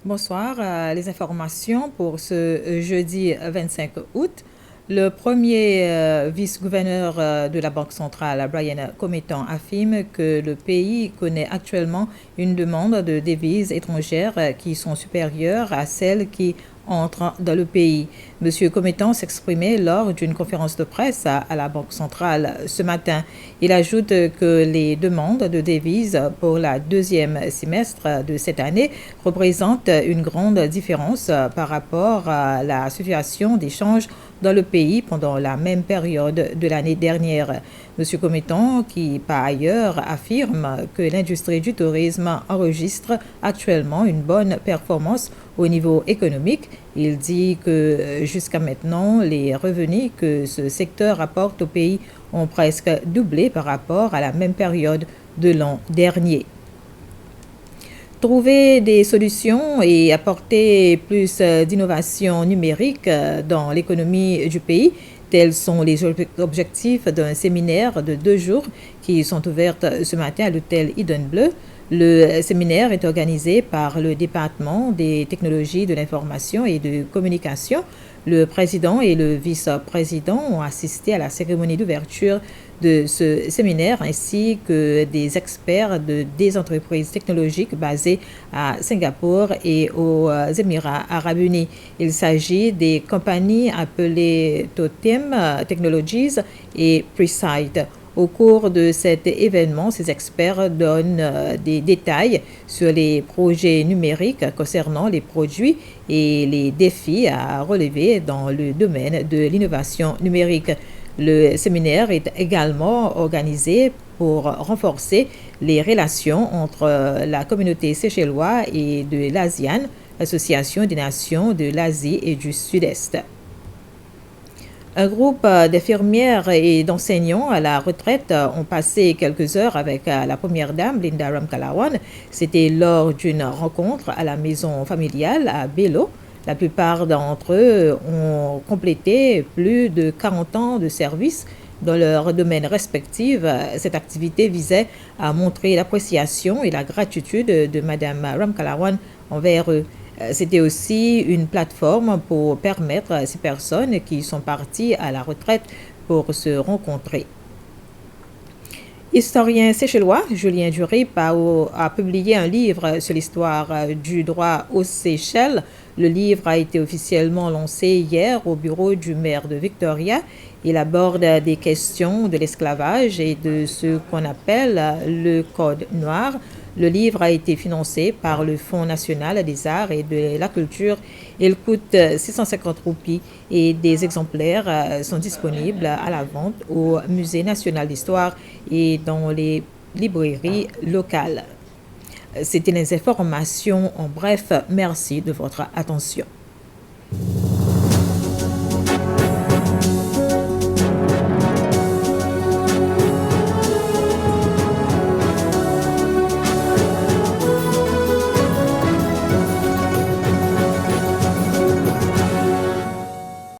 Bonsoir. Les informations pour ce jeudi 25 août. Le premier vice-gouverneur de la Banque centrale, Brian Cometan, affirme que le pays connaît actuellement une demande de devises étrangères qui sont supérieures à celles qui entrent dans le pays. M. Cometan s'exprimait lors d'une conférence de presse à la Banque centrale ce matin. Il ajoute que les demandes de devises pour la deuxième semestre de cette année représentent une grande différence par rapport à la situation d'échange dans le pays pendant la même période de l'année dernière. M. Cometan, qui par ailleurs affirme que l'industrie du tourisme enregistre actuellement une bonne performance au niveau économique, il dit que jusqu'à maintenant, les revenus que ce secteur apporte au pays ont presque doublé par rapport à la même période de l'an dernier. Trouver des solutions et apporter plus d'innovation numérique dans l'économie du pays, tels sont les objectifs d'un séminaire de 2 jours qui sont ouverts ce matin à l'hôtel Eden Bleu. Le séminaire est organisé par le département des technologies de l'information et de communication. Le président et le vice-président ont assisté à la cérémonie d'ouverture de ce séminaire ainsi que des experts des entreprises technologiques basées à Singapour et aux Émirats arabes unis. Il s'agit des compagnies appelées Totem Technologies et Presight. Au cours de cet événement, ces experts donnent des détails sur les projets numériques concernant les produits et les défis à relever dans le domaine de l'innovation numérique. Le séminaire est également organisé pour renforcer les relations entre la communauté séchelloise et de l'ASEAN, l'Association des nations de l'Asie et du Sud-Est. Un groupe d'infirmières et d'enseignants à la retraite ont passé quelques heures avec la première dame, Linda Ramkalawan. C'était lors d'une rencontre à la maison familiale à Bello. La plupart d'entre eux ont complété plus de 40 ans de service dans leurs domaines respectifs. Cette activité visait à montrer l'appréciation et la gratitude de Mme Ramkalawan envers eux. C'était aussi une plateforme pour permettre à ces personnes qui sont parties à la retraite pour se rencontrer. Historien séchellois, Julien Durip a publié un livre sur l'histoire du droit aux Seychelles. Le livre a été officiellement lancé hier au bureau du maire de Victoria. Il aborde des questions de l'esclavage et de ce qu'on appelle le Code noir. Le livre a été financé par le Fonds national des arts et de la culture. Il coûte 650 roupies et des exemplaires sont disponibles à la vente au Musée national d'histoire et dans les librairies locales. C'était les informations en bref. Merci de votre attention.